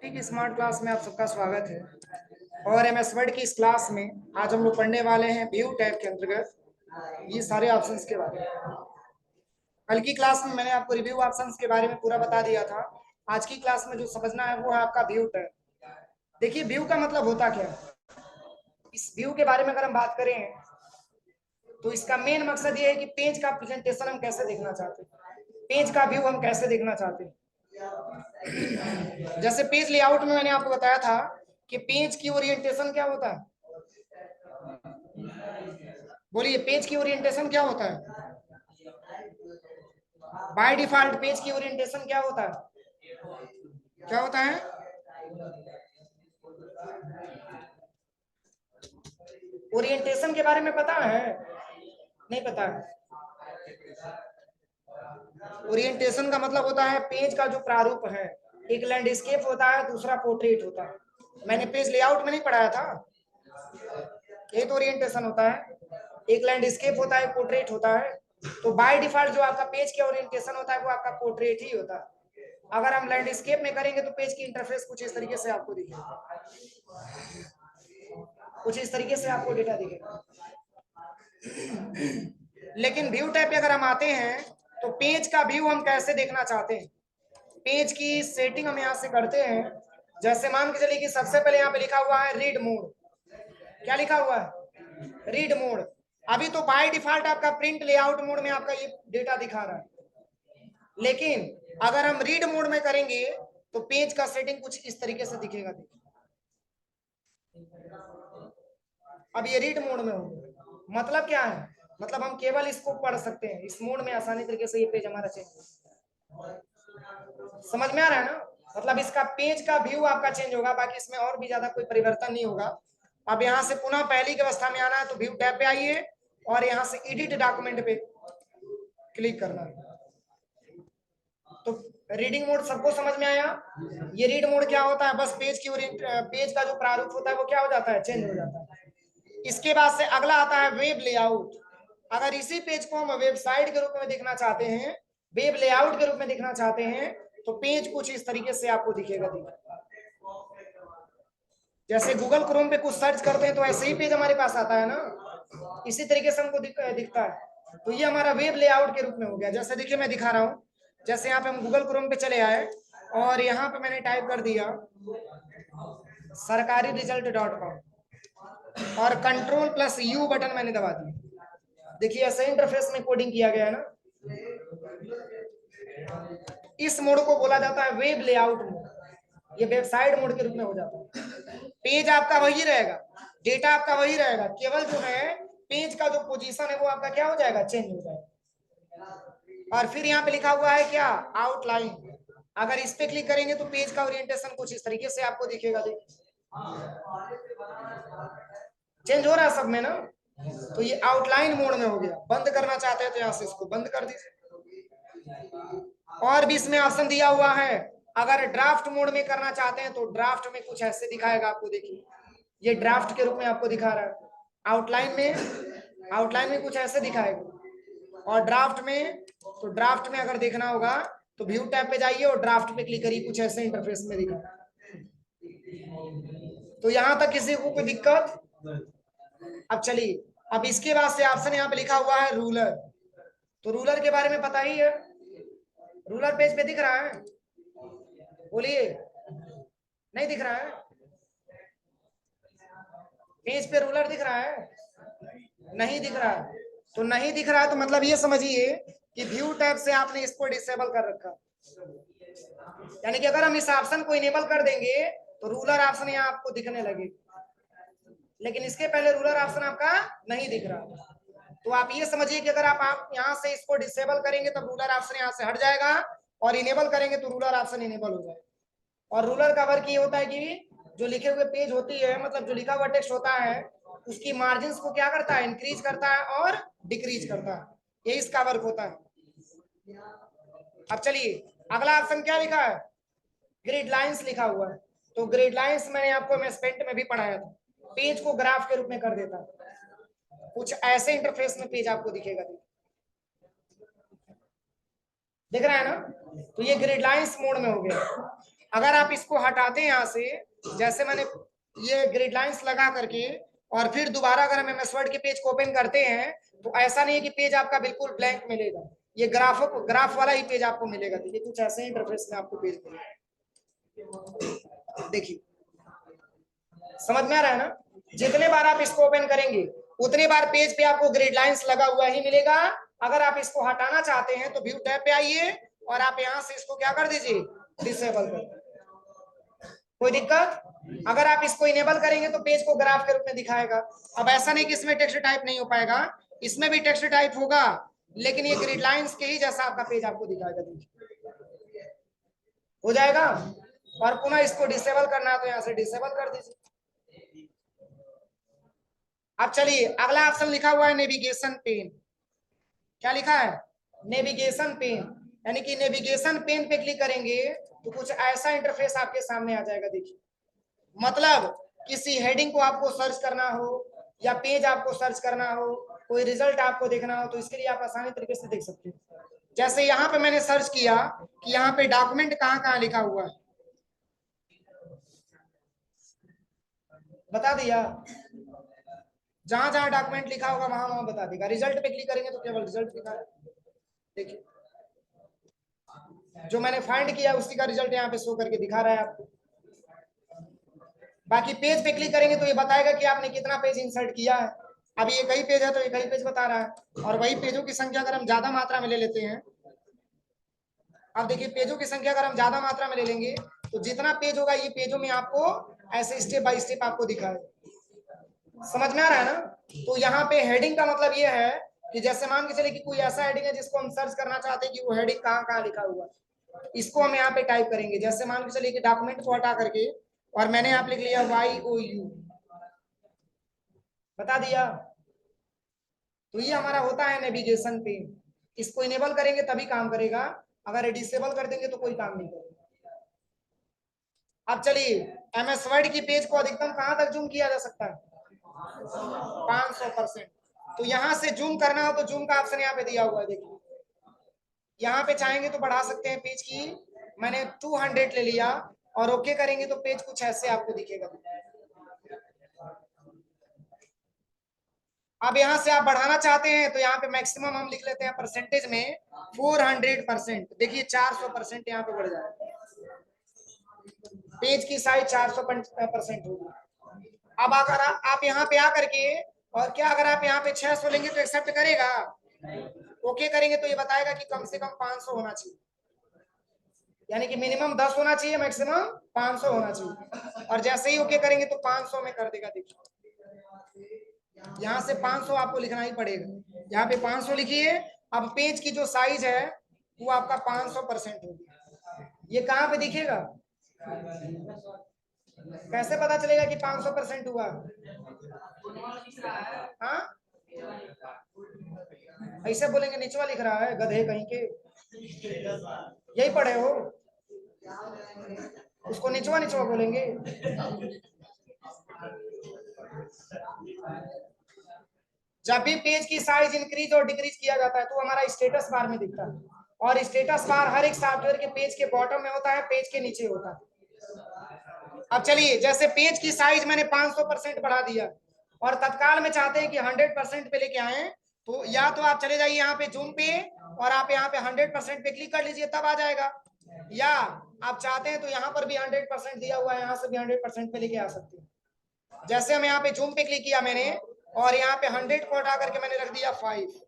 की smart class में आप सबका स्वागत है। और एमएस वर्ड की इस क्लास में आज हम लोग पढ़ने वाले हैं व्यू टैब के अंतर्गत ये सारे ऑप्शंस के बारे में। कल की क्लास में मैंने आपको रिव्यू ऑप्शंस के बारे में पूरा बता दिया था। आज की क्लास में जो समझना है वो है आपका व्यू टैब। देखिए व्यू का मतलब होता क्या है। इस व्यू के बारे में अगर हम बात करें तो इसका मेन मकसद ये है कि पेज का प्रेजेंटेशन हम कैसे देखना चाहते हैं, पेज का व्यू हम कैसे देखना चाहते हैं। जैसे पेज लेआउट में मैंने आपको बताया था कि पेज की ओरिएंटेशन क्या होता है। बोलिए पेज की ओरिएंटेशन क्या होता है। बाय डिफॉल्ट पेज की ओरिएंटेशन क्या होता है, क्या होता है। ओरिएंटेशन के बारे में पता है, नहीं पता है। ओरिएंटेशन का मतलब होता है पेज का जो प्रारूप है। एक लैंडस्केप होता है, दूसरा पोर्ट्रेट होता है। मैंने पेज लेआउट में नहीं पढ़ाया था, ये तो ओरिएंटेशन होता है। एक लैंडस्केप होता है, पोर्ट्रेट होता है। तो बाय डिफॉल्ट जो आपका पेज का ओरिएंटेशन होता है वो आपका पोर्ट्रेट ही होता है। अगर हम लैंडस्केप में करेंगे तो पेज की इंटरफेस कुछ इस तरीके से आपको दिखेगा, कुछ इस तरीके से आपको डेटा दिखेगा। लेकिन व्यू टैब पे अगर हम आते हैं तो पेज का व्यू हम कैसे देखना चाहते हैं, पेज की सेटिंग हम यहाँ से करते हैं। जैसे मान के चलिए कि सबसे पहले यहाँ पे लिखा हुआ है रीड मोड। क्या लिखा हुआ है, रीड मोड। अभी तो बाय डिफॉल्ट आपका प्रिंट लेआउट मोड में आपका ये डेटा दिखा रहा है, लेकिन अगर हम रीड मोड में करेंगे तो पेज का सेटिंग कुछ इस तरीके से दिखेगा। अब ये रीड मोड में होगा, मतलब क्या है, मतलब हम केवल इसको पढ़ सकते हैं। इस मोड में आसानी तरीके से ये पेज हमारा चेंज, समझ में आ रहा है ना। मतलब इसका पेज का व्यू आपका चेंज होगा, बाकी इसमें और भी ज्यादा कोई परिवर्तन नहीं होगा। अब यहाँ से पुनः पहली की अवस्था में आना है तो व्यू टैब पे आइए और यहाँ से एडिट डॉक्यूमेंट पे क्लिक करना है। तो रीडिंग मोड सबको समझ में आया। ये रीड मोड क्या होता है, बस पेज की पेज का जो प्रारूप होता है वो क्या हो जाता है, चेंज हो जाता है। इसके बाद से अगला आता है वेब लेआउट। अगर इसी पेज को हम वेबसाइट के रूप में देखना चाहते हैं, वेब लेआउट के रूप में देखना चाहते हैं, तो पेज कुछ इस तरीके से आपको दिखेगा। जैसे गूगल क्रोम पे कुछ सर्च करते हैं तो ऐसे ही पेज हमारे पास आता है ना, इसी तरीके से हमको दिखता है। तो ये हमारा वेब लेआउट के रूप में हो गया। जैसे देखिए मैं दिखा रहा हूँ, जैसे यहाँ पे हम गूगल क्रोम पे चले आए और यहाँ पे मैंने टाइप कर दिया सरकारी रिजल्ट.com और कंट्रोल+U बटन मैंने दबा दिया। देखिए ऐसे इंटरफेस में कोडिंग किया गया है ना। इस मोड को बोला जाता है वेब लेआउट मोड, ये वेबसाइट मोड के रूप में हो जाता है। पेज आपका वही रहेगा, डेटा आपका वही रहेगा, केवल जो है पेज का जो पोजीशन है वो आपका क्या हो जाएगा, चेंज हो जाएगा। और फिर यहाँ पे लिखा हुआ है क्या, आउटलाइन। अगर इस पे क्लिक करेंगे तो पेज का ओरिएंटेशन कुछ इस तरीके से आपको दिखेगा। चेंज हो रहा है सब में ना। तो ये आउटलाइन मोड में हो गया। बंद करना चाहते हैं तो यहाँ से इसको बंद कर दीजिए। और भी इसमें ऑप्शन दिया हुआ है, अगर ड्राफ्ट मोड में करना चाहते हैं तो ड्राफ्ट में कुछ ऐसे दिखाएगा आपको। देखिए ये ड्राफ्ट के रूप में आपको दिखा रहा है। आउटलाइन में कुछ ऐसे दिखाएगा। और ड्राफ्ट में, तो ड्राफ्ट में अगर देखना होगा तो व्यू टैब पे जाइए और ड्राफ्ट पे क्लिक करिए, कुछ ऐसे इंटरफेस में दिखा। तो यहां तक किसी को कोई दिक्कत। अब चलिए, अब इसके बाद से ऑप्शन यहाँ पे लिखा हुआ है रूलर। तो रूलर के बारे में पता ही है, रूलर पेज पे दिख रहा है, बोलिए नहीं दिख रहा है। पेज पे रूलर दिख रहा है, नहीं दिख रहा है। तो नहीं दिख रहा है तो मतलब ये समझिए कि व्यू टैब से आपने इसको डिसेबल कर रखा। यानी कि अगर हम इस ऑप्शन को इनेबल कर देंगे तो रूलर ऑप्शन यहाँ आपको दिखने लगे, लेकिन इसके पहले रूलर ऑप्शन आपका नहीं दिख रहा। तो आप ये समझिए कि अगर आप यहाँ से इसको डिसेबल करेंगे तो रूलर ऑप्शन यहाँ से हट जाएगा और इनेबल करेंगे तो रूलर ऑप्शन इनेबल हो जाएगा। और रूलर का वर्क ये होता है कि जो लिखे हुए पेज होती है, मतलब जो लिखा हुआ टेक्स्ट होता है, उसकी मार्जिन को क्या करता है, इंक्रीज करता है और डिक्रीज करता है। ये इसका वर्क होता है। अब चलिए अगला ऑप्शन क्या लिखा है, ग्रिड लाइंस लिखा हुआ है। तो ग्रिड लाइंस मैंने आपको मेसपेंट में भी पढ़ाया था, पेज को ग्राफ के रूप में कर देता है। कुछ ऐसे इंटरफेस में पेज आपको दिखेगा, दिख रहा है ना। तो ये ग्रिड लाइंस मोड में हो गया। अगर आप इसको हटाते हैं यहाँ से, जैसे मैंने ये ग्रिड लाइंस लगा करके, और फिर दोबारा अगर हम एमएस वर्ड के पेज को ओपन करते हैं, तो ऐसा नहीं है कि पेज आपका बिल्कुल ब्लैंक मिलेगा, ये ग्राफ वाला ही पेज आपको मिलेगा। देखिए कुछ ऐसे ही इंटरफेस में आपको पेज मिलेगा। देखिए समझ में आ रहा है ना? जितने बार आप इसको ओपन करेंगे उतने बार पेज पे आपको ग्रिड लाइंस लगा हुआ ही मिलेगा। अगर आप इसको हटाना चाहते हैं तो व्यू टैब पे आइए और आप यहां से इसको क्या कर दीजिए, डिसेबल कर। कोई दिक्कत? अगर आप इसको इनेबल करेंगे तो पेज को ग्राफ के रूप में दिखाएगा। अब ऐसा नहीं कि इसमें टेक्स्ट टाइप नहीं हो पाएगा, इसमें भी टेक्स्ट टाइप होगा, लेकिन ये ग्रिड लाइंस के ही जैसा आपका पेज आपको दिखाएगा। हो जाएगा। और पुनः इसको डिसेबल करना है तो यहां से डिसेबल कर दीजिए। अब चलिए अगला ऑप्शन लिखा हुआ है नेविगेशन पेन। क्या लिखा है? Navigation pen. यानी कि नेविगेशन पेन पे क्लिक करेंगे तो कुछ ऐसा इंटरफेस आपके सामने आ जाएगा। देखिए मतलब किसी हेडिंग को आपको सर्च करना हो या पेज आपको सर्च करना हो, कोई रिजल्ट आपको देखना हो, तो इसके लिए आप आसानी तरीके से देख सकते हैं। जैसे यहाँ पे मैंने सर्च किया कि यहाँ पे डॉक्यूमेंट कहाँ कहाँ लिखा हुआ है, बता दिया। जहां जहां डॉक्यूमेंट लिखा होगा वहां वहां बता देगा। रिजल्ट पे क्लिक करेंगे तो केवल रिजल्ट लिखा है। देखिए जो मैंने फाइंड किया उसी का रिजल्ट यहाँ पे शो करके दिखा रहा है आपको। बाकी पेज पे क्लिक करेंगे तो ये बताएगा कि आपने कितना पेज इंसर्ट किया है। अब ये कई पेज है तो ये कई पेज बता रहा है, और वही पेजों की संख्या अगर हम ज्यादा मात्रा में ले लेते हैं, अब देखिए पेजों की संख्या अगर हम ज्यादा मात्रा में ले लेंगे तो जितना पेज होगा ये पेजों में आपको ऐसे स्टेप बाय स्टेप आपको दिखाएगा। समझ में आ रहा है ना? तो यहाँ पे हेडिंग का मतलब ये है कि जैसे मान के चले कि कोई ऐसा हेडिंग है जिसको हम सर्च करना चाहते हैं कि वो हेडिंग कहाँ कहाँ लिखा हुआ है, इसको हम यहाँ पे टाइप करेंगे। जैसे मान के चलिए कि डॉक्यूमेंट को हटा करके और मैंने यहाँ पे लिख लिया YOU, बता दिया। तो ये हमारा होता है नेविगेशन पेन। इसको इनेबल करेंगे तभी काम करेगा, अगर डिसेबल कर देंगे तो कोई काम नहीं करेगा। अब चलिए एमएस वर्ड की पेज को अधिकतम कहां तक जूम किया जा सकता है? 500%। तो यहां से जूम करना हो तो जूम का ऑप्शन यहाँ पे दिया हुआ है। देखिए यहाँ पे चाहेंगे तो बढ़ा सकते हैं पेज की। मैंने 200 ले लिया और ओके करेंगे तो पेज कुछ ऐसे आपको दिखेगा। अब यहाँ से आप बढ़ाना चाहते हैं तो यहाँ पे मैक्सिमम हम लिख लेते हैं परसेंटेज में 400%। देखिए 400% यहाँ पे बढ़ जाएगा, पेज की साइज 400% होगी। अब अगर आप यहाँ पे आकर के और क्या अगर आप यहाँ पे 600 लेंगे तो एक्सेप्ट करेगा? ओके करेंगे तो ये बताएगा कि कम से कम 500 होना चाहिए, यानी कि मिनिमम 10 होना चाहिए, मैक्सिमम 500 होना चाहिए। और जैसे ही ओके करेंगे तो 500 में कर देगा। देखिए यहाँ से 500 आपको लिखना ही पड़ेगा। यहाँ पे 500 लिखिए। अब पेज की जो साइज है वो आपका 500% होगी। ये कहाँ पे दिखेगा? कैसे पता चलेगा कि 500% हुआ? हाँ ऐसे बोलेंगे निचवा लिख रहा है, गधे कहीं के। यही पढ़े हो, उसको निचवा निचवा बोलेंगे। जब भी पेज की साइज इंक्रीज और डिक्रीज किया जाता है तो हमारा स्टेटस बार में दिखता है, और स्टेटस बार हर एक सॉफ्टवेयर के पेज के बॉटम में होता है, पेज के नीचे होता है। अब चलिए जैसे पेज की साइज मैंने 500% बढ़ा दिया और तत्काल में चाहते हैं कि 100% पे लेके आए, तो या तो आप चले जाइए यहाँ पे जूम पे और आप यहाँ पे 100% पे क्लिक कर लीजिए, तब आ जाएगा। या आप चाहते हैं तो यहाँ पर भी 100% दिया हुआ है, यहाँ से भी 100% पे लेके आ सकते हैं। जैसे हम यहाँ पे जूम पे क्लिक किया मैंने और यहाँ पे 100 को हटा करके मैंने रख दिया 5।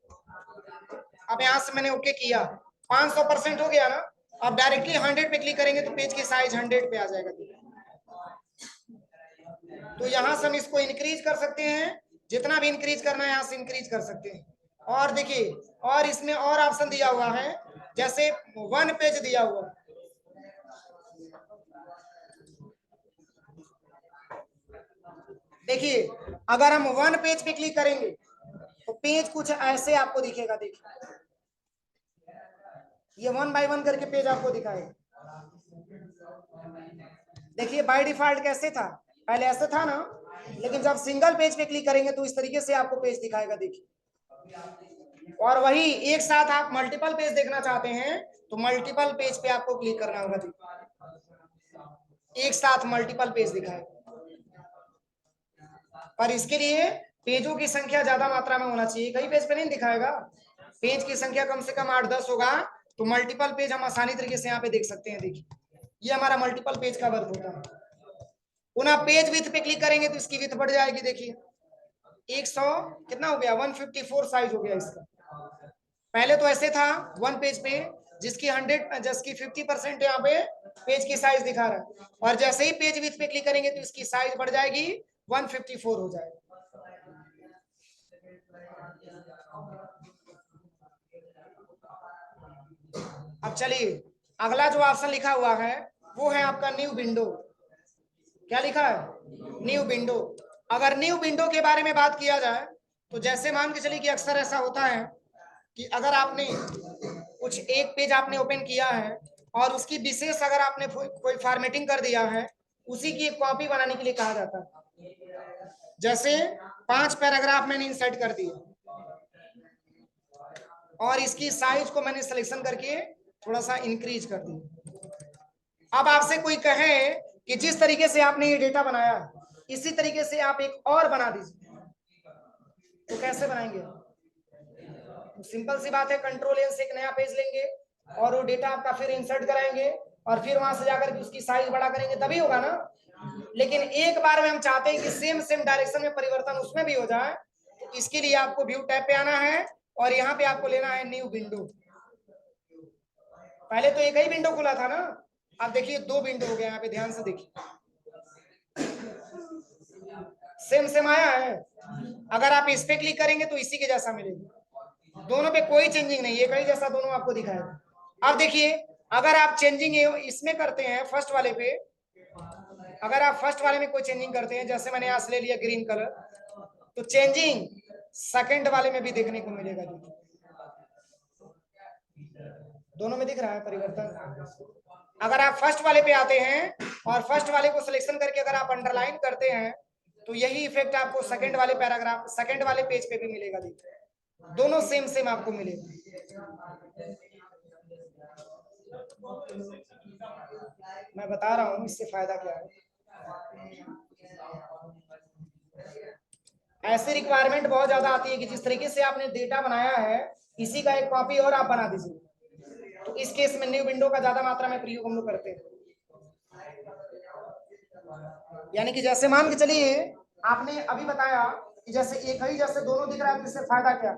अब यहाँ से मैंने ओके किया, 500% हो गया ना। अब डायरेक्टली 100 पे क्लिक करेंगे तो पेज की साइज 100 पे आ जाएगा। तो यहाँ से हम इसको इंक्रीज कर सकते हैं, जितना भी इंक्रीज करना है यहाँ से इंक्रीज कर सकते हैं। और देखिए और इसमें और ऑप्शन दिया हुआ है, जैसे 1 पेज दिया हुआ है। देखिए अगर हम 1 पेज पे क्लिक करेंगे तो पेज कुछ ऐसे आपको दिखेगा। देखिए ये 1 बाय 1 करके पेज आपको दिखाएगा। देखिए बाय डिफॉल्ट कैसे था, पहले ऐसे था ना, लेकिन जब सिंगल पेज पे क्लिक करेंगे तो इस तरीके से आपको पेज दिखाएगा। देखिए और वही एक साथ आप मल्टीपल पेज देखना चाहते हैं तो मल्टीपल पेज पे आपको क्लिक करना होगा। एक साथ मल्टीपल पेज दिखाएगा। पर इसके लिए पेजों की संख्या ज्यादा मात्रा में होना चाहिए, कई पेज पे नहीं दिखाएगा। पेज की संख्या कम से कम 8-10 होगा तो मल्टीपल पेज हम आसानी तरीके से यहाँ पे देख सकते हैं। देखिए ये हमारा मल्टीपल पेज का वर्क होता है। पुनः पेज विथ पे क्लिक करेंगे तो इसकी विथ बढ़ जाएगी। देखिए 100 कितना हो गया, 154 साइज हो गया इसका। पहले तो ऐसे था वन पेज पे जिसकी 50% यहाँ पे पेज की साइज दिखा रहा है, और जैसे ही पेज विथ पे क्लिक करेंगे तो इसकी साइज बढ़ जाएगी, 154 हो जाएगा। अब चलिए अगला जो ऑप्शन लिखा हुआ है वो है आपका न्यू विंडो। क्या लिखा है, न्यू विंडो। अगर न्यू विंडो के बारे में बात किया जाए तो जैसे मान के चलिए कि अक्सर ऐसा होता है कि अगर आपने कुछ एक पेज आपने ओपन किया है और उसकी विशेष अगर आपने कोई फॉर्मेटिंग कर दिया है, उसी की एक कॉपी बनाने के लिए कहा जाता है। जैसे 5 पैराग्राफ मैंने इंसर्ट कर दिए और इसकी साइज को मैंने सिलेक्शन करके थोड़ा सा इंक्रीज कर दिया। अब आपसे कोई कहे कि जिस तरीके से आपने ये डेटा बनाया इसी तरीके से आप एक और बना दीजिए, तो कैसे बनाएंगे? तो सिंपल सी बात है, कंट्रोल एन से एक नया पेज लेंगे और वो डेटा आपका फिर इंसर्ट कराएंगे और फिर वहां से जाकर के उसकी साइज बड़ा करेंगे, तभी होगा ना। लेकिन एक बार में हम चाहते हैं कि सेम डायरेक्शन में परिवर्तन उसमें भी हो जाए, तो इसके लिए आपको व्यू टैब पे आना है और यहाँ पे आपको लेना है न्यू विंडो। पहले तो एक ही विंडो खुला था ना, अब देखिए 2 विंडो हो गया। यहाँ पे ध्यान से देखिए, सेम आया है। अगर आप इस पे क्लिक करेंगे तो इसी के जैसा मिलेगा, दोनों पे कोई चेंजिंग नहीं है, कई जैसा दोनों आपको दिखाएगा। अब देखिए अगर आप चेंजिंग इसमें करते हैं फर्स्ट वाले पे, अगर आप फर्स्ट वाले में कोई चेंजिंग करते हैं, जैसे मैंने यहाँ से ले लिया ग्रीन कलर, तो चेंजिंग सेकंड वाले में भी देखने को मिलेगा। दोनों में दिख रहा है परिवर्तन। अगर आप फर्स्ट वाले पे आते हैं और फर्स्ट वाले को सिलेक्शन करके अगर आप अंडरलाइन करते हैं तो यही इफेक्ट आपको सेकंड वाले पैराग्राफ सेकंड वाले पेज पे भी मिलेगा। देखिए दोनों सेम आपको मिलेगा। मैं बता रहा हूं इससे फायदा क्या है। ऐसी रिक्वायरमेंट बहुत ज्यादा आती है कि जिस तरीके से आपने डेटा बनाया है इसी का एक कॉपी और आप बना दीजिए, तो इस केस में न्यू विंडो का ज्यादा मात्रा में प्रयोग हम लोग करते हैं। यानी कि जैसे मान के चलिए आपने अभी बताया कि जैसे एक ही जैसे दोनों दिख रहा है तो इससे फायदा क्या।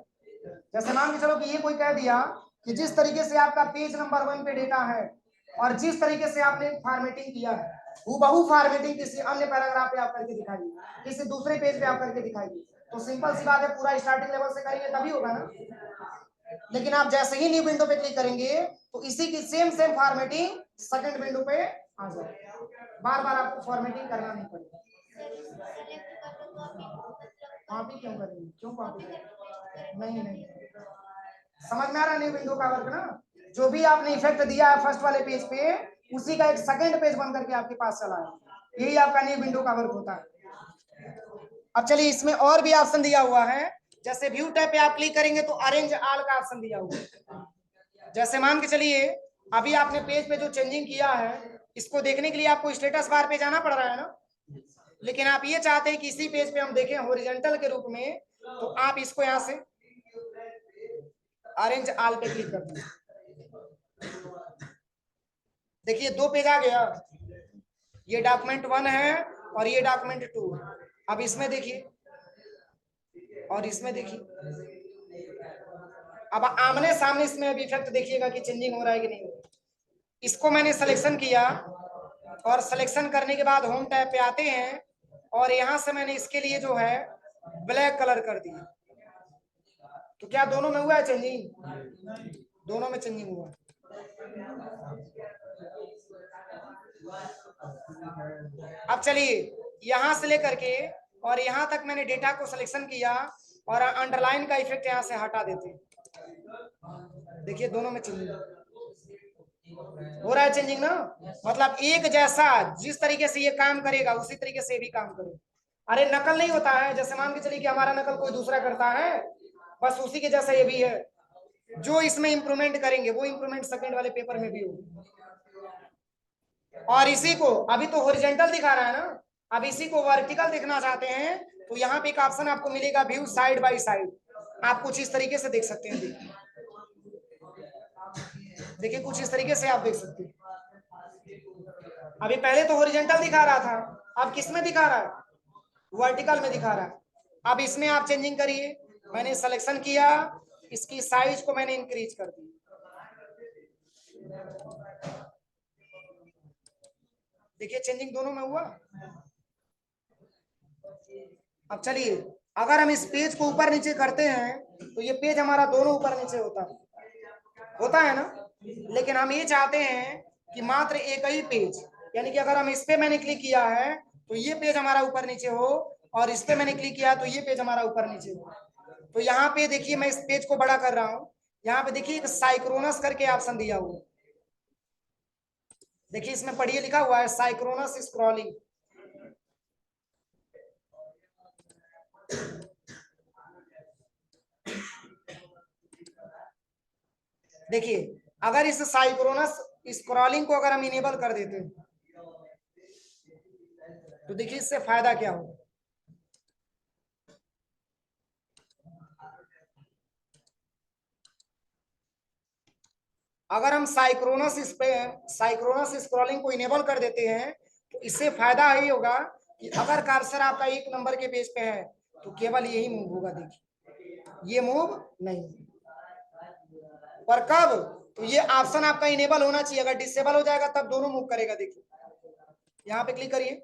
जैसे मान के चलो कि ये कोई कह दिया कि जिस तरीके से आपका पेज नंबर 1 पे डेटा है और जिस तरीके से आपने फॉर्मेटिंग किया है हूबहू फॉर्मेटिंग किसी अन्य पैराग्राफ पे आप करके दिखाइए, किसी दूसरे पेज पे आप करके दिखाइए, तो सिंपल सी बात है पूरा स्टार्टिंग लेवल से करेंगे तभी होगा ना। लेकिन आप जैसे ही न्यू विंडो पे क्लिक करेंगे तो इसी की सेम फॉर्मेटिंग सेकंड विंडो पे आ जाएगी, बार बार आपको फॉर्मेटिंग करना नहीं पड़ेगा। कॉपी क्यों करेंगे, क्यों कॉपी करेंगे? नहीं समझ में आ रहा है न्यू विंडो का वर्क ना। जो भी आपने इफेक्ट दिया है फर्स्ट वाले पेज पे उसी का एक सेकंड पेज बन करके आपके पास चला है, यही आपका न्यू विंडो का वर्क होता है। अब चलिए इसमें और भी ऑप्शन दिया हुआ है। जैसे व्यू टैब पे आप क्लिक करेंगे तो अरेंज ऑल का ऑप्शन दिया हुआ है। जैसे मान के चलिए अभी आपने पेज पे जो चेंजिंग किया है इसको देखने के लिए आपको स्टेटस बार पे जाना पड़ रहा है ना, लेकिन आप ये चाहते हैं कि इसी पेज पे हम देखें हॉरिजॉन्टल के रूप में, तो आप इसको यहाँ से अरेंज ऑल पे क्लिक कर दीजिए। देखिए 2 पेज आ गया, ये डॉक्यूमेंट 1 है और ये डॉक्यूमेंट 2। अब इसमें देखिए और इसमें देखिए, अब आमने सामने इसमें अभी इफेक्ट देखिएगा कि चेंजिंग हो रहा है कि नहीं हो रहा। इसको मैंने सिलेक्शन किया और सिलेक्शन करने के बाद होम टैब पे आते हैं और यहां से मैंने इसके लिए जो है ब्लैक कलर कर दिया, तो क्या दोनों में हुआ है चेंजिंग? दोनों में चेंजिंग हुआ। अब चलिए यहां से लेकर के और यहां तक मैंने डेटा को सिलेक्शन किया और अंडरलाइन का इफेक्ट यहां से हटा देते हैं। देखिए दोनों में चेंजिंग हो रहा है, चेंजिंग ना, मतलब एक जैसा जिस तरीके से ये काम करेगा उसी तरीके से भी काम करेगा। अरे नकल नहीं होता है, जैसे मान के चलिए कि हमारा नकल कोई दूसरा करता है, बस उसी के जैसा ये भी है। जो इसमें इंप्रूवमेंट करेंगे वो इंप्रूवमेंट सेकंड वाले पेपर में भी होगी। और इसी को अभी तो हॉरिजॉन्टल दिखा रहा है ना, अब इसी को वर्टिकल देखना चाहते हैं तो यहाँ पे एक ऑप्शन आपको मिलेगा व्यू साइड बाय साइड। आप कुछ इस तरीके से देख सकते हैं। देखिए देखिए कुछ इस तरीके से आप देख सकते हैं। अभी पहले तो हॉरिजॉन्टल दिखा रहा था, अब किस में दिखा रहा है, वर्टिकल में दिखा रहा है। अब इसमें आप चेंजिंग करिए। मैंने सिलेक्शन किया, इसकी साइज को मैंने इंक्रीज कर दी। देखिए चेंजिंग दोनों में हुआ। अब चलिए, अगर हम इस पेज को ऊपर नीचे करते हैं तो ये पेज हमारा दोनों ऊपर नीचे होता है ना। लेकिन हम ये चाहते हैं कि मात्र एक ही पेज, यानी कि अगर हम इस पे मैंने क्लिक किया है तो ये पेज हमारा ऊपर नीचे हो, और इस पे मैंने क्लिक किया तो ये पेज हमारा ऊपर नीचे हो। तो यहाँ पे देखिए मैं इस पेज को बड़ा कर रहा हूँ। यहाँ पे देखिए एक साइक्रोनस करके ऑप्शन दिया हुआ, देखिए इसमें पढ़िए लिखा हुआ है साइक्रोनस स्क्रॉलिंग। देखिए अगर इस साइक्रोनस स्क्रॉलिंग को अगर हम इनेबल कर देते हैं तो देखिए इससे फायदा क्या होगा। अगर हम साइक्रोनस स्क्रॉलिंग को इनेबल कर देते हैं तो इससे फायदा यही होगा कि अगर कर्सर आपका एक नंबर के पेज पे है तो केवल यही मूव होगा। देखिए ये मूव नहीं, पर कब, तो ये ऑप्शन आपका इनेबल होना चाहिए। अगर डिसेबल हो जाएगा तब दोनों मूव करेगा। देखिए यहाँ पे क्लिक करिए,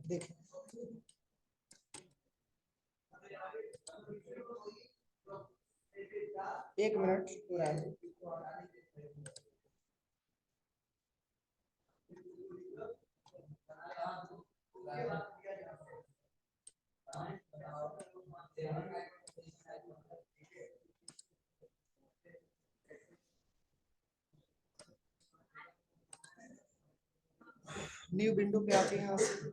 देखिए एक मिनट पूरा है। न्यू विंडो पे आते हैं यहाँ से।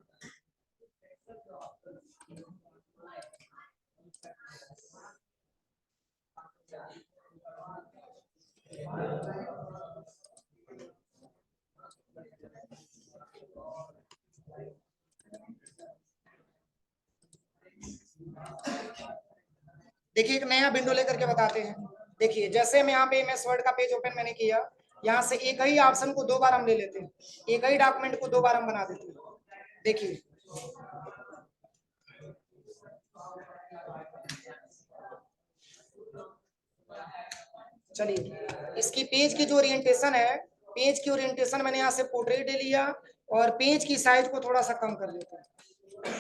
देखिए एक नया विंडो लेकर के बताते हैं। देखिए जैसे मैं यहाँ पे एमएस वर्ड का पेज ओपन मैंने किया, यहाँ से एक ही ऑप्शन को दो बार हम ले लेते हैं, एक ही डॉक्यूमेंट को दो बार हम बना देते हैं। देखिए चलिए इसकी पेज की जो ओरिएंटेशन है, पेज की ओरिएंटेशन मैंने यहाँ से पोर्ट्रेट ले लिया और पेज की साइज को थोड़ा सा कम कर देते हैं।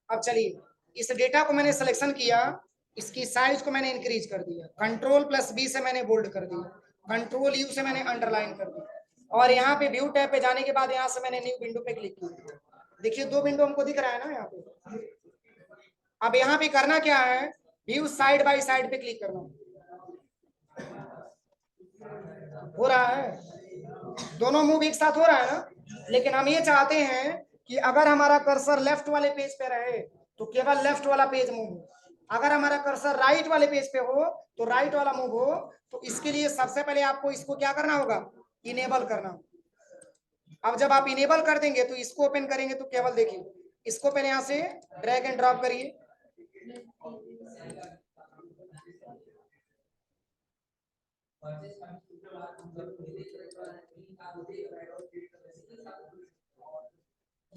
अब चलिए इस डेटा को मैंने सिलेक्शन किया, इसकी साइज को मैंने इंक्रीज कर दिया, कंट्रोल प्लस बी से मैंने बोल्ड कर दिया, कंट्रोल यू से मैंने अंडरलाइन कर दिया, और यहाँ पे व्यू टैब पे जाने के बाद यहाँ से मैंने न्यू विंडो पे क्लिक किया। देखिए दो विंडो हमको दिख रहा है ना यहाँ पे। अब यहाँ पे करना क्या है, व्यू साइड बाय साइड पे क्लिक करना हो रहा है, दोनों मूव एक साथ हो रहा है ना। लेकिन हम ये चाहते हैं कि अगर हमारा कर्सर लेफ्ट वाले पेज पे रहे तो केवल लेफ्ट वाला पेज मूव हो, अगर हमारा कर्सर राइट वाले पेज पे हो तो राइट वाला मूव हो। तो इसके लिए सबसे पहले आपको इसको क्या करना होगा, इनेबल करना होगा। अब जब आप इनेबल कर देंगे तो इसको ओपन करेंगे तो केवल देखिए इसको पहले यहाँ से ड्रैग एंड ड्रॉप करिए,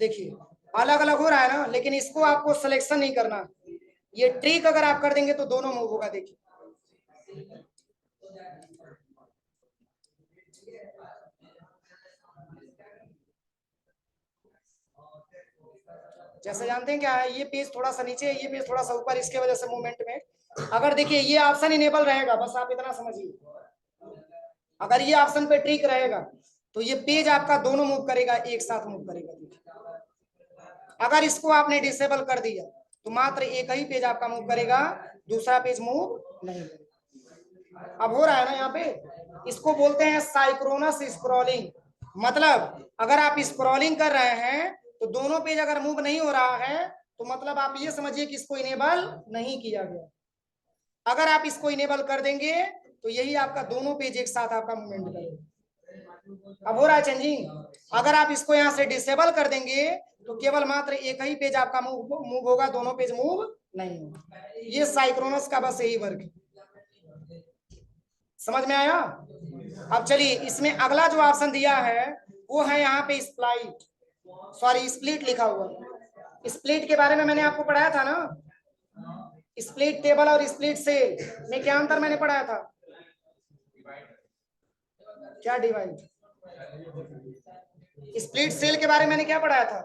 देखिए अलग अलग हो रहा है ना, लेकिन इसको आपको सिलेक्शन नहीं करना। ये ट्रिक अगर आप कर देंगे तो दोनों मूव होगा। देखिए जैसे जानते हैं क्या है, ये पेज थोड़ा सा नीचे, ये पेज थोड़ा सा ऊपर, इसके वजह से मूवमेंट में अगर देखिए ये ऑप्शन इनेबल रहेगा, बस आप इतना समझिए, अगर ये ऑप्शन पे ट्रिक रहेगा तो ये पेज आपका दोनों मूव करेगा, एक साथ मूव करेगा। अगर इसको आपने डिसेबल कर दिया तो मात्र एक ही पेज आपका मूव करेगा, दूसरा पेज मूव नहीं करेगा। अब हो रहा है ना यहाँ पे, इसको बोलते हैं साइक्रोनस स्क्रॉलिंग। मतलब अगर आप स्क्रॉलिंग कर रहे हैं तो दोनों पेज अगर मूव नहीं हो रहा है तो मतलब आप ये समझिए कि इसको इनेबल नहीं किया गया। अगर आप इसको इनेबल कर देंगे तो यही आपका दोनों पेज एक साथ आपका मूवमेंट करेगा। अब हो रहा है चेंजिंग। अगर आप इसको यहाँ से डिसेबल कर देंगे तो केवल मात्र एक ही पेज आपका मूव होगा, दोनों पेज मूव नहीं होगा। ये साइक्रोनस का बस यही वर्क है। समझ में आया? अब चलिए इसमें अगला जो ऑप्शन दिया है वो है यहाँ पे स्प्लाइट, सॉरी स्प्लिट लिखा हुआ। स्प्लिट के बारे में मैंने आपको पढ़ाया था ना, स्प्लिट टेबल और स्प्लिट सेल में क्या अंतर मैंने पढ़ाया था? क्या डिवाइड? स्प्लिट सेल के बारे में मैंने क्या पढ़ाया था?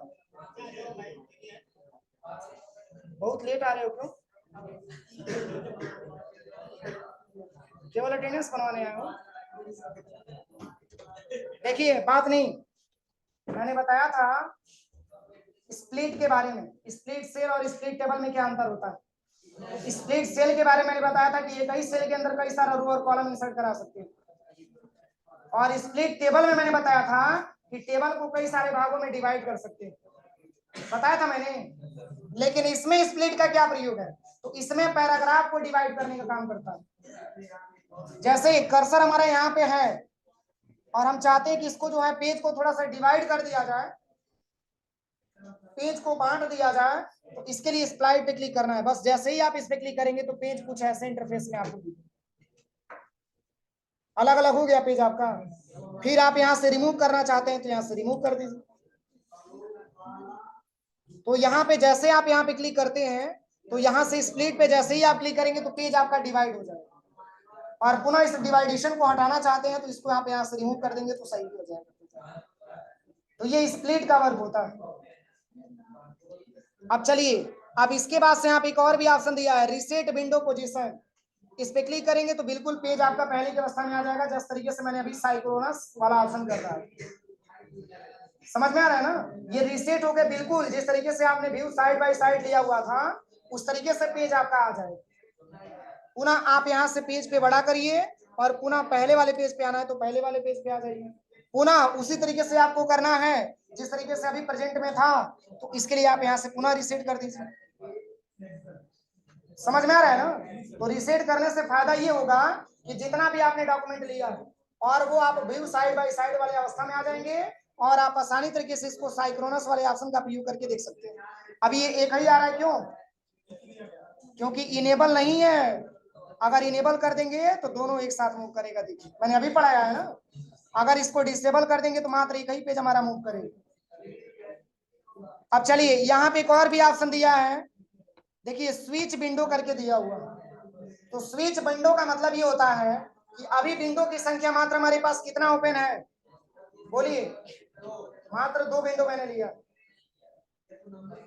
बहुत लेट आ रहे हो क्यों? केवल अटेंडेंस बनवाने आए हो? देखिए बात नहीं, मैंने बताया था स्प्लिट के बारे में, स्प्लिट सेल और स्प्लिट टेबल में क्या अंतर होता है। स्प्लिट सेल के बारे में मैंने बताया था कि एक ही सेल के अंदर कई सारा रो और कॉलम इंसर्ट करा सकते हैं, और स्प्लिट टेबल में मैंने बताया था कि टेबल को कई सारे भागों में डिवाइड कर सकते हैं, बताया था मैंने। लेकिन इसमें स्प्लिट का क्या प्रयोग है? तो इसमें पैराग्राफ को डिवाइड करने का काम करता है। जैसे कर्सर हमारा यहाँ पे है और हम चाहते हैं कि इसको जो है पेज को थोड़ा सा डिवाइड कर दिया जाए, पेज को बांट दिया जाए, तो इसके लिए स्प्लाइट पे क्लिक करना है। बस जैसे ही आप इस पे क्लिक करेंगे तो पेज कुछ ऐसे इंटरफेस में आपको अलग अलग हो गया पेज आपका। फिर आप यहाँ से रिमूव करना चाहते हैं तो यहाँ से रिमूव कर दीजिए। तो यहाँ पे जैसे आप यहाँ पे क्लिक करते हैं तो यहाँ से स्प्लिट पे जैसे ही आप क्लिक करेंगे तो पेज आपका डिवाइड हो जाएगा, और पुनः इस डिवाइडेशन को हटाना चाहते हैं तो इसको आप यहाँ से रिमूव कर देंगे तो सही हो जाएगा। तो ये स्प्लिट का वर्क होता है। अब चलिए, अब इसके बाद से यहाँ पे एक और भी ऑप्शन दिया है, रीसेट विंडो पोजीशन। इस पे क्लिक करेंगे तो बिल्कुल पेज आपका पहले की अवस्था में आ जाएगा, जिस तरीके से मैंने अभी साइक्रोनस वाला ऑप्शन कर रहा है। समझ में आ रहा है ना? ये रीसेट हो गया बिल्कुल, जिस तरीके से आपने व्यू साइड बाय साइड लिया हुआ था उस तरीके से पेज आपका आ जाएगा। पुनः आप यहाँ से पेज पे बड़ा करिए और पुनः पहले वाले पेज पे आना है तो पहले वाले पेज पे आ जाइए। पुनः उसी तरीके से आपको करना है जिस तरीके से अभी प्रेजेंट में था, तो इसके लिए आप यहाँ से पुनः रीसेट कर दीजिए। समझ में आ रहा है ना? तो रीसेट करने से फायदा ये होगा कि जितना भी आपने डॉक्यूमेंट लिया और वो आप व्यू साइड बाय साइड वाले अवस्था में आ जाएंगे, और आप आसानी तरीके से इसको साइक्रोनस वाले ऑप्शन का उपयोग करके देख सकते हैं। अभी ये एक ही आ रहा है, क्यों? क्योंकि इनेबल नहीं है। अगर इनेबल कर देंगे तो दोनों एक साथ मूव करेगा। देखिए मैंने अभी पढ़ाया है ना, अगर इसको डिसेबल कर देंगे तो मात्र एक ही पेज हमारा मूव करेगा। अब चलिए यहाँ पे एक और भी ऑप्शन दिया है, देखिए स्विच विंडो करके दिया हुआ। तो स्विच विंडो का मतलब ये होता है कि अभी विंडो की संख्या मात्र हमारे पास कितना ओपन है? बोलिए। मात्र 2 विंडो मैंने लिया।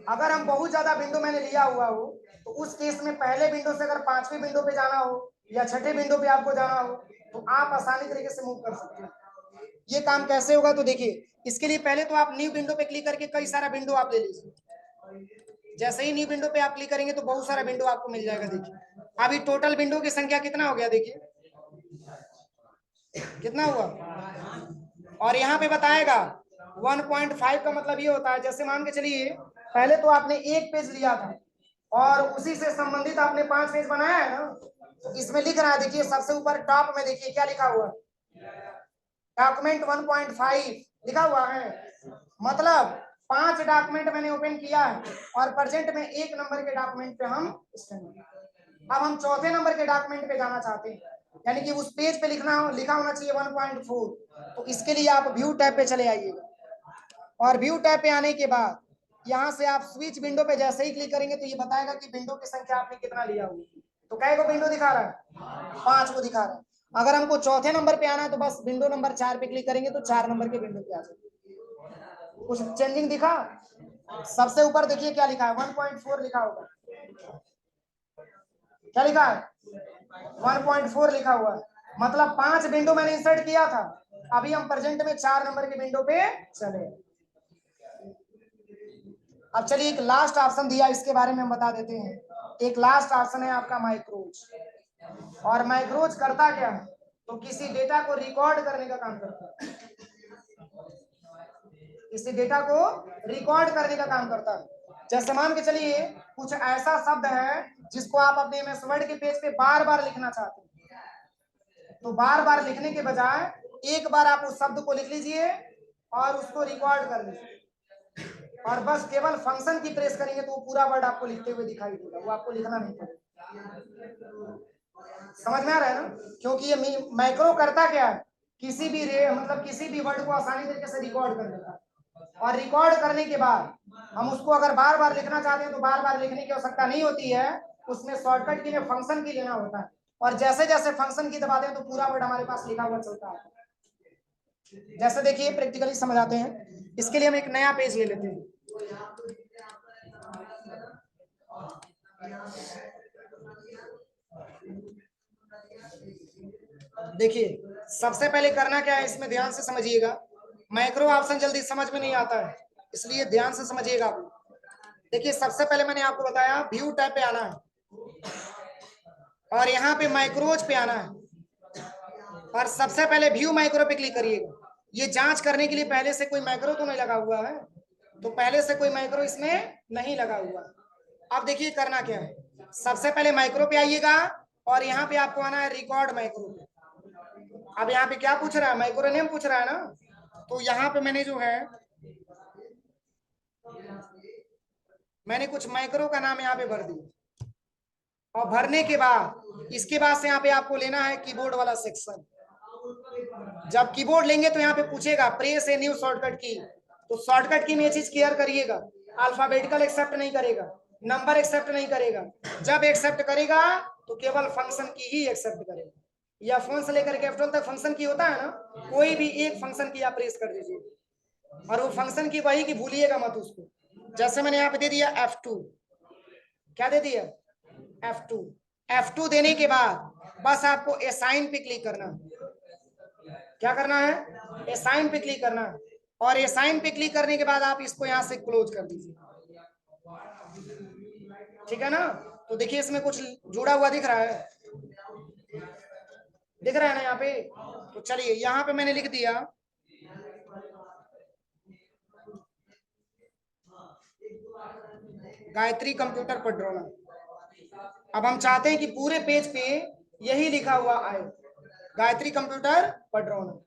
अगर हम बहुत ज्यादा विंडो मैंने लिया हुआ हो तो उस केस में पहले विंडो से अगर 5वीं विंडो पे जाना हो या 6ठे विंडो पे आपको जाना हो तो आप आसानी तरीके से मूव कर सकते हैं। ये काम कैसे होगा? तो देखिए, इसके लिए पहले तो आप न्यू विंडो पे क्लिक करके कई सारा विंडो आप ले लीजिए। जैसे ही न्यू विंडो पे आप क्लिक करेंगे तो बहुत सारा विंडो आपको मिल जाएगा। देखिए अभी टोटल विंडो की संख्या कितना हो गया, देखिए कितना हुआ, और यहाँ पे बताएगा 1.5 का मतलब ये होता है, जैसे मान के चलिए पहले तो आपने एक पेज लिया था और उसी से संबंधित आपने 5 पेज बनाया है ना, तो इसमें लिख रहा है, देखिए सबसे ऊपर टॉप में देखिए क्या लिखा हुआ है, डॉक्यूमेंट 1.5 लिखा हुआ है। मतलब 5 डॉक्यूमेंट मैंने ओपन किया है और प्रेजेंट में 1 नंबर के डॉक्यूमेंट पे हम अब हम चौथे नंबर के डॉक्यूमेंट पे जाना चाहते हैं, यानी कि उस पेज पे लिखा होना चाहिए 1.4। तो इसके लिए आप व्यू टैब पे चले आइएगा, और व्यू टैब पे आने के बाद यहाँ से आप स्विच विंडो पे जैसे ही क्लिक करेंगे तो ये बताएगा कि विंडो की संख्या आपने कितना लिया हुआ। तो कै को विंडो दिखा रहा है? 5 को दिखा रहा है। अगर हमको चौथे नंबर पे आना है तो बस विंडो नंबर 4 पे क्लिक करेंगे तो 4 नंबर के विंडो पे आ जाएगा। कुछ चेंजिंग दिखा? सबसे ऊपर देखिए क्या लिखा है, 1.4 लिखा होगा। क्या लिखा है? 1.4 लिखा हुआ है। मतलब 5 विंडो मैंने इंसर्ट किया था, अभी हम प्रेजेंट में 4 नंबर के विंडो पे चले। अब चलिए एक लास्ट ऑप्शन दिया, इसके बारे में हम बता देते हैं। एक लास्ट ऑप्शन है आपका माइक्रोज। और माइक्रोज करता क्या है? तो किसी डेटा को रिकॉर्ड करने का काम करता है। किसी डेटा को रिकॉर्ड करने का काम करता है। जैसे मान के चलिए कुछ ऐसा शब्द है जिसको आप अपने एमएस वर्ड के पेज पे बार बार लिखना चाहते हैं, तो बार बार लिखने के बजाय एक बार आप उस शब्द को लिख लीजिए और उसको रिकॉर्ड कर लीजिए, और बस केवल फंक्शन की प्रेस करेंगे तो वो पूरा वर्ड आपको लिखते हुए दिखाई देगा, वो आपको लिखना नहीं पड़ेगा। समझ में आ रहा है ना? क्योंकि ये मैक्रो करता क्या है, किसी भी मतलब किसी भी वर्ड को आसानी तरीके से रिकॉर्ड कर देता है, और रिकॉर्ड करने के बाद हम उसको अगर बार बार लिखना चाहते हैं तो बार बार लिखने की आवश्यकता नहीं होती है, उसमें शॉर्टकट के लिए फंक्शन की लेना होता है, और जैसे जैसे फंक्शन की दबाते हैं तो पूरा वर्ड हमारे पास लिखा हुआ चलता है। जैसे देखिए प्रैक्टिकली समझाते हैं, इसके लिए हम एक नया पेज ले लेते हैं। देखिए सबसे पहले करना क्या है, इसमें ध्यान से समझिएगा, मैक्रो ऑप्शन जल्दी समझ में नहीं आता है, इसलिए ध्यान से समझिएगा आप। देखिए सबसे पहले मैंने आपको बताया व्यू टैब पे आना है, और यहाँ पे माइक्रोज पे आना है, और सबसे पहले व्यू माइक्रो पे क्लिक करिएगा। ये जांच करने के लिए पहले से कोई माइक्रो तो नहीं लगा हुआ है, तो पहले से कोई माइक्रो इसमें नहीं लगा हुआ। अब देखिए करना क्या है, सबसे पहले माइक्रो पे आइएगा, और यहाँ पे आपको आना है रिकॉर्ड माइक्रो पे। अब यहाँ पे क्या पूछ रहा है, माइक्रो नेम पूछ रहा है ना, तो यहाँ पे मैंने जो है मैंने कुछ माइक्रो का नाम यहाँ पे भर दिया, और भरने के बाद इसके बाद से यहाँ पे आपको लेना है कीबोर्ड वाला सेक्शन। जब कीबोर्ड लेंगे तो यहाँ पे पूछेगा प्रेस ए न्यू शॉर्टकट की, तो शॉर्टकट की में ये चीज क्लियर करिएगा, अल्फाबेटिकल एक्सेप्ट नहीं करेगा, नंबर एक्सेप्ट नहीं करेगा, जब एक्सेप्ट करेगा तो केवल फंक्शन की ही एक्सेप्ट करेगा। या फोन से लेकर के F12 तक फंक्शन की होता है ना, कोई भी एक फंक्शन की आप प्रेस कर दीजिए, और वो फंक्शन की वही की भूलिएगा मत उसको। जैसे मैंने यहाँ पे दे दिया F2, क्या दे दिया F2, F2 देने के बाद बस आपको असाइन पे क्लिक करना है। क्या करना है, असाइन पे क्लिक करना है, और असाइन पे क्लिक करने के बाद आप इसको यहाँ से क्लोज कर दीजिए, ठीक है ना? तो देखिए इसमें कुछ जुड़ा हुआ दिख रहा है, दिख रहा है ना यहाँ पे? तो चलिए यहाँ पे मैंने लिख दिया गायत्री कंप्यूटर पड्रोना। अब हम चाहते हैं कि पूरे पेज पे यही लिखा हुआ आए, गायत्री कंप्यूटर पड्रोना।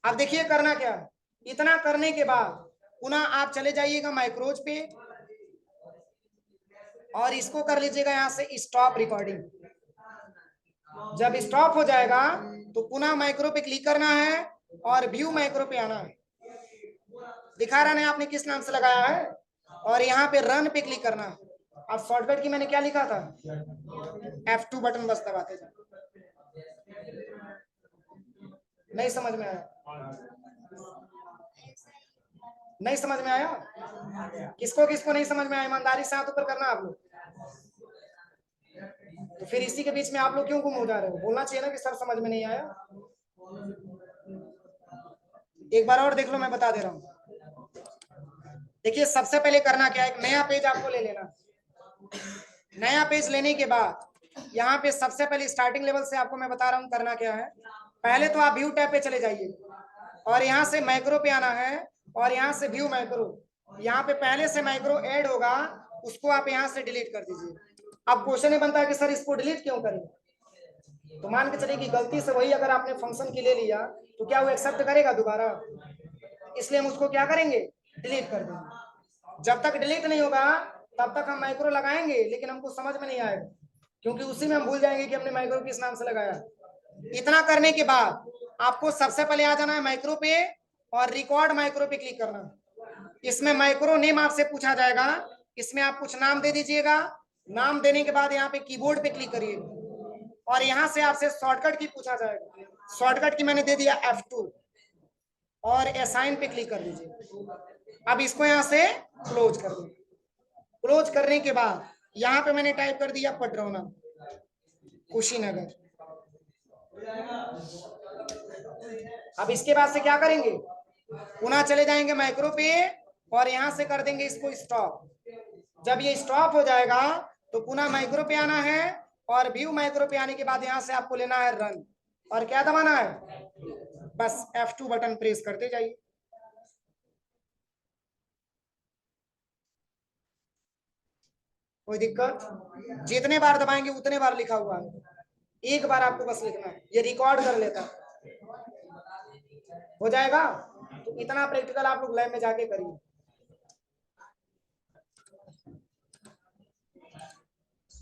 अब देखिए करना क्या है, इतना करने के बाद पुनः आप चले जाइएगा माइक्रोज पे, और इसको कर लीजिएगा यहाँ से स्टॉप रिकॉर्डिंग। जब स्टॉप हो जाएगा तो पुनः माइक्रो पे क्लिक करना है, और व्यू माइक्रो पे आना है। दिखा रहा है आपने किस नाम से लगाया है, और यहाँ पे रन पे क्लिक करना है। अब शॉर्टकट की मैंने क्या लिखा था, F2 बटन बस दबाते जाए। नहीं समझ में आया? नहीं समझ में आया? किसको किसको नहीं समझ में आया, ईमानदारी से हाथ ऊपर करना आप लोग। तो फिर इसी के बीच में आप लोग क्यों गुम हो जा रहे हो? बोलना चाहिए ना कि सर समझ में नहीं आया। एक बार और देख लो, मैं बता दे रहा हूँ। देखिए सबसे पहले करना क्या है, एक नया पेज आपको ले लेना। नया पेज लेने के बाद यहाँ पे सबसे पहले स्टार्टिंग लेवल से आपको मैं बता रहा हूँ करना क्या है। पहले तो आप व्यू टैब पे चले जाइए, और यहाँ से माइक्रो पे आना है, और यहाँ से व्यू माइक्रो, यहाँ पे पहले से माइक्रो ऐड होगा, उसको आप यहाँ से डिलीट कर दीजिए। अब क्वेश्चन ये बनता है कि सर इसको डिलीट क्यों करें? तो मान के चलिए कि गलती से वही अगर आपने फंक्शन की ले लिया तो क्या वो एक्सेप्ट करेगा दोबारा? इसलिए हम उसको क्या करेंगे, डिलीट कर देंगे। जब तक डिलीट नहीं होगा तब तक हम माइक्रो लगाएंगे, लेकिन हमको समझ में नहीं आएगा, क्योंकि उसी में हम भूल जाएंगे कि हमने माइक्रो किस नाम से लगाया। इतना करने के बाद आपको सबसे पहले आ जाना है माइक्रो पे, और रिकॉर्ड माइक्रो पे क्लिक करना। इसमें माइक्रो नेम आपसे पूछा जाएगा, इसमें आप कुछ नाम दे दीजिएगा। नाम देने के बाद यहाँ पे कीबोर्ड पे क्लिक करिएगा, और यहाँ से आपसे शॉर्टकट की पूछा जाएगा। शॉर्टकट की मैंने दे दिया F2, और असाइन पे क्लिक कर दीजिए। अब इसको यहाँ से क्लोज कर दो। क्लोज करने के बाद यहाँ पे मैंने टाइप कर दिया पडरौना, कुशीनगर। अब इसके बाद से क्या करेंगे, पुनः चले जाएंगे माइक्रो पे, और यहाँ से कर देंगे इसको स्टॉप। जब ये स्टॉप हो जाएगा तो पुनः माइक्रो पे आना है, और व्यू माइक्रो पे आने के बाद यहाँ से आपको लेना है रन, और क्या दबाना है, बस F2 बटन प्रेस करते जाइए। कोई दिक्कत? जितने बार दबाएंगे उतने बार लिखा हुआ है, एक बार आपको बस लिखना है, ये रिकॉर्ड कर लेता है। हो जाएगा। तो इतना प्रैक्टिकल आप लोग लैब में जाके करिए।